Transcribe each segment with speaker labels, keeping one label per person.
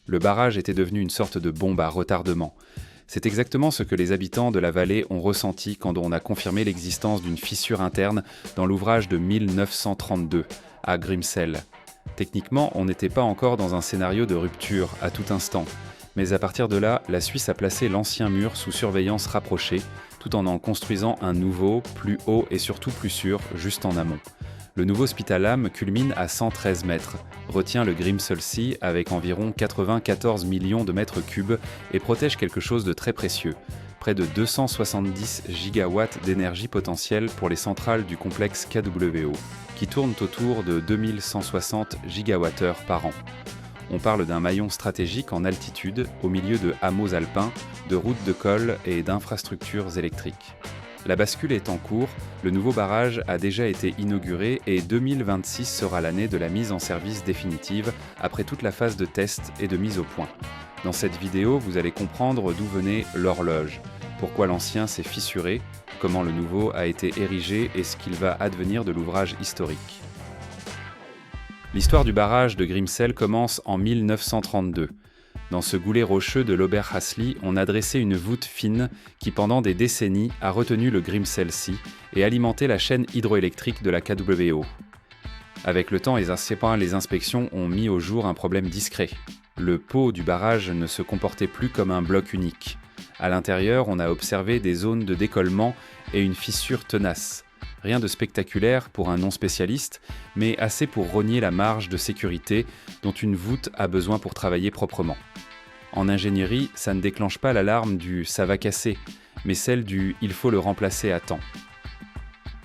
Speaker 1: Le barrage était devenu une sorte de bombe à retardement. C'est exactement ce que les habitants de la vallée ont ressenti quand on a confirmé l'existence d'une fissure interne dans l'ouvrage de 1932, à Grimsel. Techniquement, on n'était pas encore dans un scénario de rupture à tout instant. Mais à partir de là, la Suisse a placé l'ancien mur sous surveillance rapprochée, tout en construisant un nouveau, plus haut et surtout plus sûr, juste en amont. Le nouveau Spitalam culmine à 113 mètres, retient le Grimselsea avec environ 94 millions de mètres cubes et protège quelque chose de très précieux, près de 270 gigawatts d'énergie potentielle pour les centrales du complexe KWO, qui tournent autour de 2160 gigawattheures par an. On parle d'un maillon stratégique en altitude, au milieu de hameaux alpins, de routes de col et d'infrastructures électriques. La bascule est en cours, le nouveau barrage a déjà été inauguré et 2026 sera l'année de la mise en service définitive après toute la phase de test et de mise au point. Dans cette vidéo, vous allez comprendre d'où venait l'horloge, pourquoi l'ancien s'est fissuré, comment le nouveau a été érigé et ce qu'il va advenir de l'ouvrage historique. L'histoire du barrage de Grimsel commence en 1932. Dans ce goulet rocheux de l'Oberhasli, on a dressé une voûte fine qui, pendant des décennies, a retenu le Grimselsea et alimenté la chaîne hydroélectrique de la KWO. Avec le temps et les inspections ont mis au jour un problème discret. Le pot du barrage ne se comportait plus comme un bloc unique. À l'intérieur, on a observé des zones de décollement et une fissure tenace. Rien de spectaculaire pour un non-spécialiste, mais assez pour rogner la marge de sécurité dont une voûte a besoin pour travailler proprement. En ingénierie, ça ne déclenche pas l'alarme du « ça va casser », mais celle du « il faut le remplacer à temps ».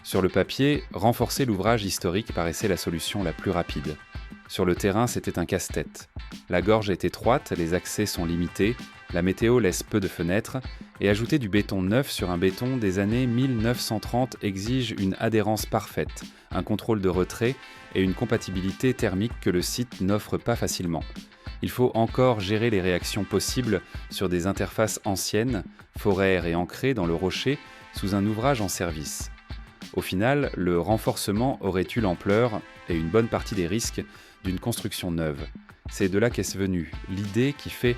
Speaker 1: Sur le papier, renforcer l'ouvrage historique paraissait la solution la plus rapide. Sur le terrain, c'était un casse-tête. La gorge est étroite, les accès sont limités, la météo laisse peu de fenêtres, et ajouter du béton neuf sur un béton des années 1930 exige une adhérence parfaite, un contrôle de retrait et une compatibilité thermique que le site n'offre pas facilement. Il faut encore gérer les réactions possibles sur des interfaces anciennes, foraires et ancrées dans le rocher, sous un ouvrage en service. Au final, le renforcement aurait eu l'ampleur, et une bonne partie des risques, d'une construction neuve. C'est de là qu'est venue l'idée qui fait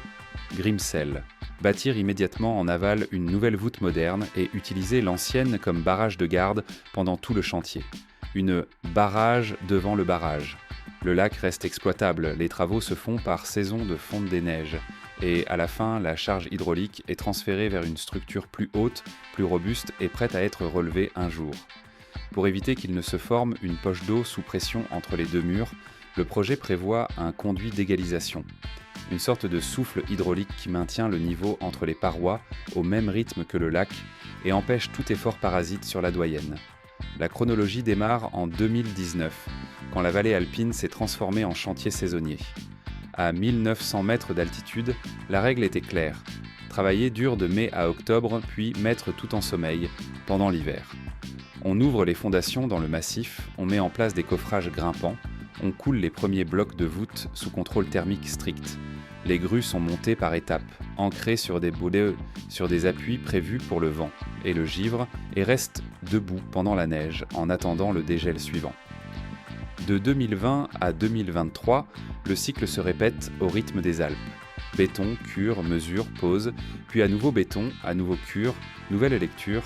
Speaker 1: Grimsel. Bâtir immédiatement en aval une nouvelle voûte moderne et utiliser l'ancienne comme barrage de garde pendant tout le chantier. Une barrage devant le barrage. Le lac reste exploitable, les travaux se font par saison de fonte des neiges. Et à la fin, la charge hydraulique est transférée vers une structure plus haute, plus robuste et prête à être relevée un jour. Pour éviter qu'il ne se forme une poche d'eau sous pression entre les deux murs, le projet prévoit un conduit d'égalisation. Une sorte de souffle hydraulique qui maintient le niveau entre les parois au même rythme que le lac et empêche tout effort parasite sur la doyenne. La chronologie démarre en 2019, quand la vallée alpine s'est transformée en chantier saisonnier. À 1900 mètres d'altitude, la règle était claire. Travailler dur de mai à octobre, puis mettre tout en sommeil, pendant l'hiver. On ouvre les fondations dans le massif, on met en place des coffrages grimpants, on coule les premiers blocs de voûte sous contrôle thermique strict. Les grues sont montées par étapes, ancrées sur des boulets, sur des appuis prévus pour le vent et le givre, et restent debout pendant la neige en attendant le dégel suivant. De 2020 à 2023, le cycle se répète au rythme des Alpes. Béton, cure, mesure, pose, puis à nouveau béton, à nouveau cure, nouvelle lecture.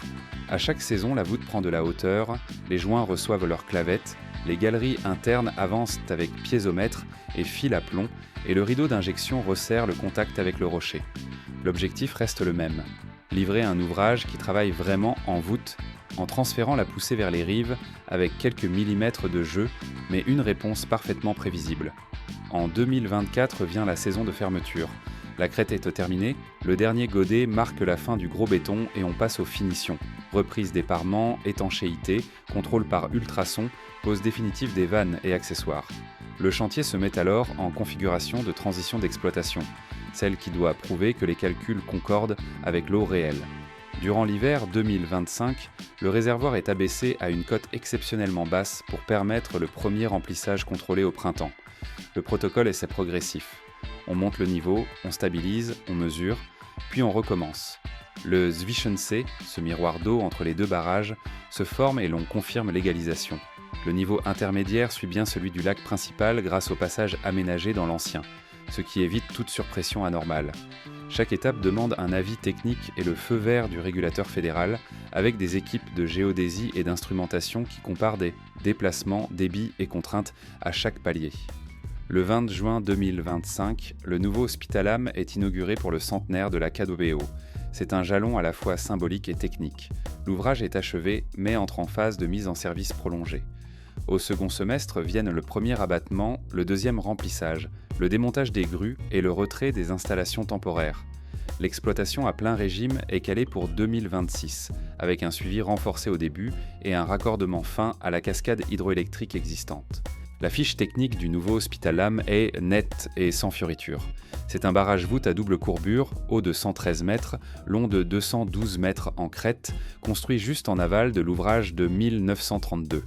Speaker 1: À chaque saison, la voûte prend de la hauteur, les joints reçoivent leurs clavettes, les galeries internes avancent avec piézomètre et fil à plomb, et le rideau d'injection resserre le contact avec le rocher. L'objectif reste le même, livrer un ouvrage qui travaille vraiment en voûte, en transférant la poussée vers les rives avec quelques millimètres de jeu, mais une réponse parfaitement prévisible. En 2024 vient la saison de fermeture. La crête est terminée, le dernier godet marque la fin du gros béton et on passe aux finitions. Reprise des parements, étanchéité, contrôle par ultrasons, pose définitive des vannes et accessoires. Le chantier se met alors en configuration de transition d'exploitation, celle qui doit prouver que les calculs concordent avec l'eau réelle. Durant l'hiver 2025, le réservoir est abaissé à une cote exceptionnellement basse pour permettre le premier remplissage contrôlé au printemps. Le protocole est progressif. On monte le niveau, on stabilise, on mesure, puis on recommence. Le Zwischensee, ce miroir d'eau entre les deux barrages, se forme et l'on confirme l'égalisation. Le niveau intermédiaire suit bien celui du lac principal grâce au passage aménagé dans l'ancien. ce qui évite toute surpression anormale. Chaque étape demande un avis technique et le feu vert du régulateur fédéral, avec des équipes de géodésie et d'instrumentation qui comparent des déplacements, débits et contraintes à chaque palier. Le 20 juin 2025, le nouveau Spitalam est inauguré pour le centenaire de la KWO. C'est un jalon à la fois symbolique et technique. L'ouvrage est achevé, mais entre en phase de mise en service prolongée. Au second semestre viennent le premier abattement, le deuxième remplissage, le démontage des grues et le retrait des installations temporaires. L'exploitation à plein régime est calée pour 2026, avec un suivi renforcé au début et un raccordement fin à la cascade hydroélectrique existante. La fiche technique du nouveau Spitalam est nette et sans fioriture. C'est un barrage-voûte à double courbure, haut de 113 mètres, long de 212 mètres en crête, construit juste en aval de l'ouvrage de 1932.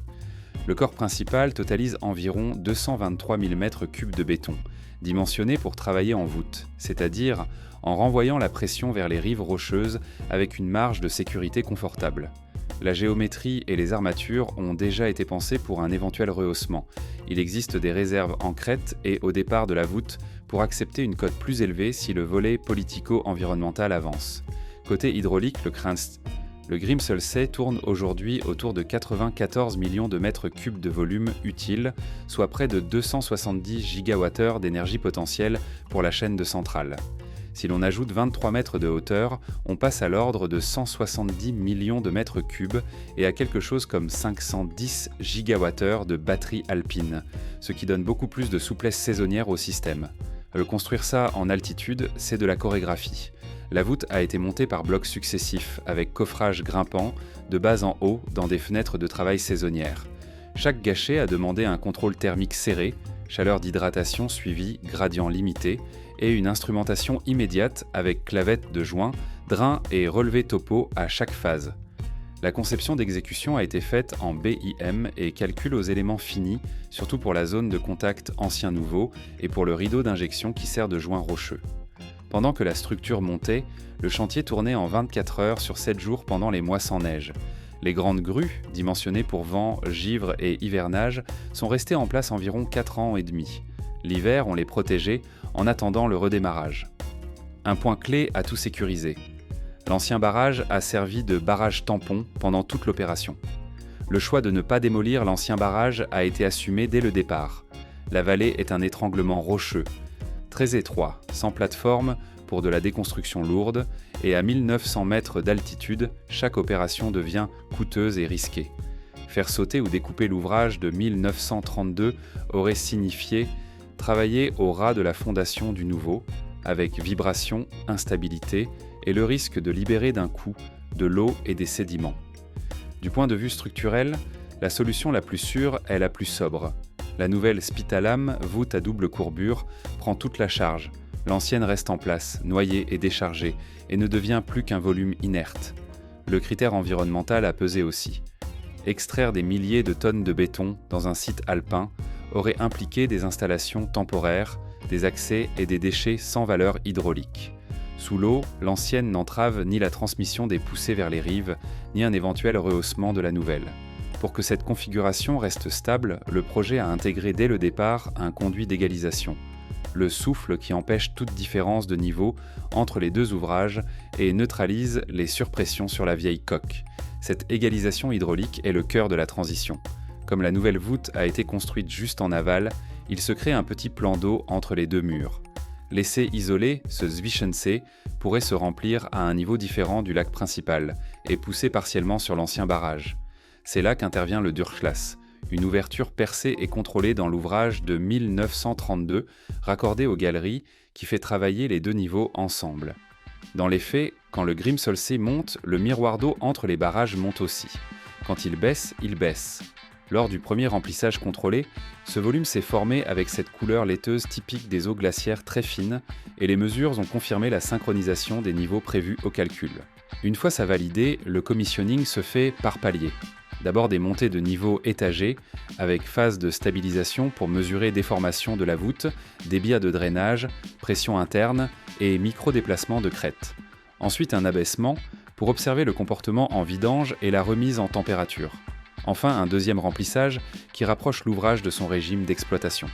Speaker 1: Le corps principal totalise environ 223 000 m3 de béton, dimensionné pour travailler en voûte, c'est-à-dire en renvoyant la pression vers les rives rocheuses avec une marge de sécurité confortable. La géométrie et les armatures ont déjà été pensées pour un éventuel rehaussement. Il existe des réserves en crête et au départ de la voûte pour accepter une cote plus élevée si le volet politico-environnemental avance. Côté hydraulique, le Grimselsay tourne aujourd'hui autour de 94 millions de mètres cubes de volume utile, soit près de 270 gigawattheures d'énergie potentielle pour la chaîne de centrales. Si l'on ajoute 23 mètres de hauteur, on passe à l'ordre de 170 millions de mètres cubes et à quelque chose comme 510 gigawattheures de batteries alpines, ce qui donne beaucoup plus de souplesse saisonnière au système. Construire ça en altitude, c'est de la chorégraphie. La voûte a été montée par blocs successifs, avec coffrage grimpant, de bas en haut, dans des fenêtres de travail saisonnières. Chaque gâchis a demandé un contrôle thermique serré, chaleur d'hydratation suivie, gradient limité, et une instrumentation immédiate avec clavette de joint, drain et relevé topo à chaque phase. La conception d'exécution a été faite en BIM et calcule aux éléments finis, surtout pour la zone de contact ancien-nouveau et pour le rideau d'injection qui sert de joint rocheux. Pendant que la structure montait, le chantier tournait en 24 heures sur 7 jours pendant les mois sans neige. Les grandes grues, dimensionnées pour vent, givre et hivernage, sont restées en place environ 4 ans et demi. L'hiver, on les protégeait en attendant le redémarrage. Un point clé à tout sécuriser. L'ancien barrage a servi de barrage tampon pendant toute l'opération. Le choix de ne pas démolir l'ancien barrage a été assumé dès le départ. La vallée est un étranglement rocheux, très étroit, sans plateforme pour de la déconstruction lourde, et à 1900 mètres d'altitude, chaque opération devient coûteuse et risquée. Faire sauter ou découper l'ouvrage de 1932 aurait signifié travailler au ras de la fondation du nouveau, avec vibration, instabilité et le risque de libérer d'un coup de l'eau et des sédiments. Du point de vue structurel, la solution la plus sûre est la plus sobre. La nouvelle Spitalam, voûte à double courbure, prend toute la charge. L'ancienne reste en place, noyée et déchargée, et ne devient plus qu'un volume inerte. Le critère environnemental a pesé aussi. Extraire des milliers de tonnes de béton dans un site alpin aurait impliqué des installations temporaires, des accès et des déchets sans valeur hydraulique. Sous l'eau, l'ancienne n'entrave ni la transmission des poussées vers les rives, ni un éventuel rehaussement de la nouvelle. Pour que cette configuration reste stable, le projet a intégré dès le départ un conduit d'égalisation, le souffle qui empêche toute différence de niveau entre les deux ouvrages et neutralise les surpressions sur la vieille coque. Cette égalisation hydraulique est le cœur de la transition. Comme la nouvelle voûte a été construite juste en aval, il se crée un petit plan d'eau entre les deux murs. Laissé isolé, ce Zwischensee pourrait se remplir à un niveau différent du lac principal et pousser partiellement sur l'ancien barrage. C'est là qu'intervient le Durchlass, une ouverture percée et contrôlée dans l'ouvrage de 1932, raccordée aux galeries, qui fait travailler les deux niveaux ensemble. Dans les faits, quand le Grimselsee monte, le miroir d'eau entre les barrages monte aussi. Quand il baisse, il baisse. Lors du premier remplissage contrôlé, ce volume s'est formé avec cette couleur laiteuse typique des eaux glaciaires très fines, et les mesures ont confirmé la synchronisation des niveaux prévus au calcul. Une fois ça validé, le commissioning se fait par palier. D'abord des montées de niveau étagées, avec phase de stabilisation pour mesurer déformation de la voûte, débit de drainage, pression interne et micro-déplacement de crête. Ensuite un abaissement pour observer le comportement en vidange et la remise en température. Enfin un deuxième remplissage qui rapproche l'ouvrage de son régime d'exploitation.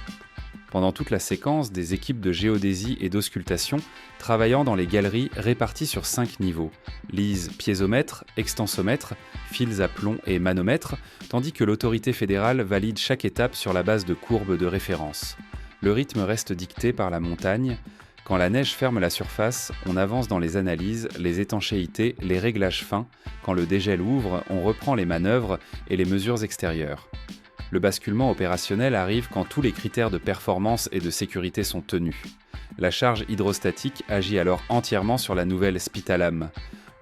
Speaker 1: Pendant toute la séquence, des équipes de géodésie et d'auscultation travaillant dans les galeries réparties sur 5 niveaux, lisent piézomètre, extensomètre, fils à plomb et manomètre, tandis que l'autorité fédérale valide chaque étape sur la base de courbes de référence. Le rythme reste dicté par la montagne. Quand la neige ferme la surface, on avance dans les analyses, les étanchéités, les réglages fins. Quand le dégel ouvre, on reprend les manœuvres et les mesures extérieures. Le basculement opérationnel arrive quand tous les critères de performance et de sécurité sont tenus. La charge hydrostatique agit alors entièrement sur la nouvelle Spitalam.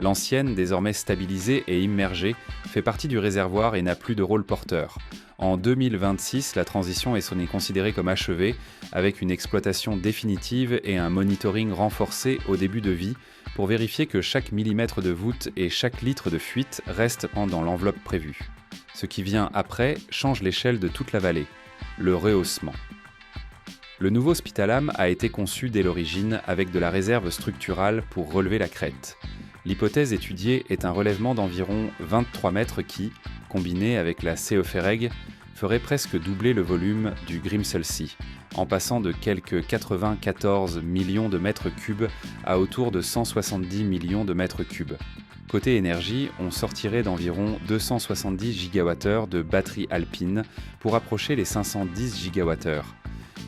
Speaker 1: L'ancienne, désormais stabilisée et immergée, fait partie du réservoir et n'a plus de rôle porteur. En 2026, la transition est considérée comme achevée, avec une exploitation définitive et un monitoring renforcé au début de vie pour vérifier que chaque millimètre de voûte et chaque litre de fuite restent dans l'enveloppe prévue. Ce qui vient après change l'échelle de toute la vallée, le rehaussement. Le nouveau Spitalam a été conçu dès l'origine avec de la réserve structurale pour relever la crête. L'hypothèse étudiée est un relèvement d'environ 23 mètres qui, combiné avec la CE-Ferreg, ferait presque doubler le volume du Grimselsea, en passant de quelques 94 millions de mètres cubes à autour de 170 millions de mètres cubes. Côté énergie, on sortirait d'environ 270 gigawattheures de batteries alpines pour approcher les 510 gigawattheures.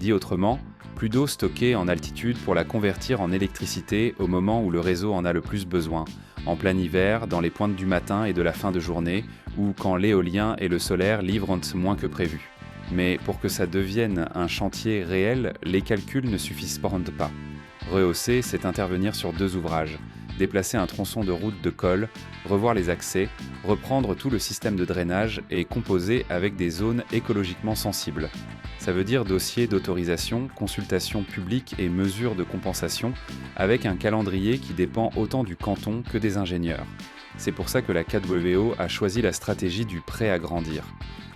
Speaker 1: Dit autrement, plus d'eau stockée en altitude pour la convertir en électricité au moment où le réseau en a le plus besoin, en plein hiver, dans les pointes du matin et de la fin de journée, ou quand l'éolien et le solaire livrent moins que prévu. Mais pour que ça devienne un chantier réel, les calculs ne suffisent pas. Rehausser, c'est intervenir sur 2 ouvrages. Déplacer un tronçon de route de col, revoir les accès, reprendre tout le système de drainage et composer avec des zones écologiquement sensibles. Ça veut dire dossier d'autorisation, consultation publique et mesures de compensation, avec un calendrier qui dépend autant du canton que des ingénieurs. C'est pour ça que la KWO a choisi la stratégie du prêt à grandir.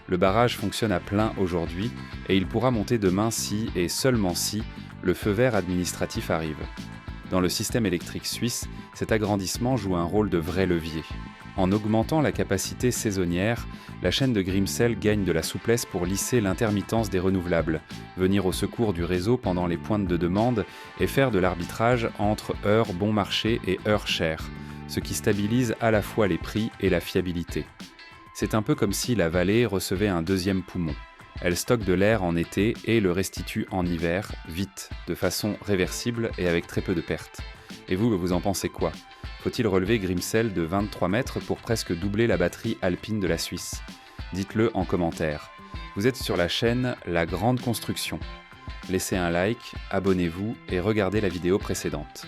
Speaker 1: Le barrage fonctionne à plein aujourd'hui et il pourra monter demain si, et seulement si, le feu vert administratif arrive. Dans le système électrique suisse, cet agrandissement joue un rôle de vrai levier. En augmentant la capacité saisonnière, la chaîne de Grimsel gagne de la souplesse pour lisser l'intermittence des renouvelables, venir au secours du réseau pendant les pointes de demande et faire de l'arbitrage entre heures bon marché et heures chères, ce qui stabilise à la fois les prix et la fiabilité. C'est un peu comme si la vallée recevait un deuxième poumon. Elle stocke de l'air en été et le restitue en hiver, vite, de façon réversible et avec très peu de pertes. Et vous en pensez quoi ? Faut-il relever Grimsel de 23 mètres pour presque doubler la batterie alpine de la Suisse ? Dites-le en commentaire. Vous êtes sur la chaîne La Grande Construction. Laissez un like, abonnez-vous et regardez la vidéo précédente.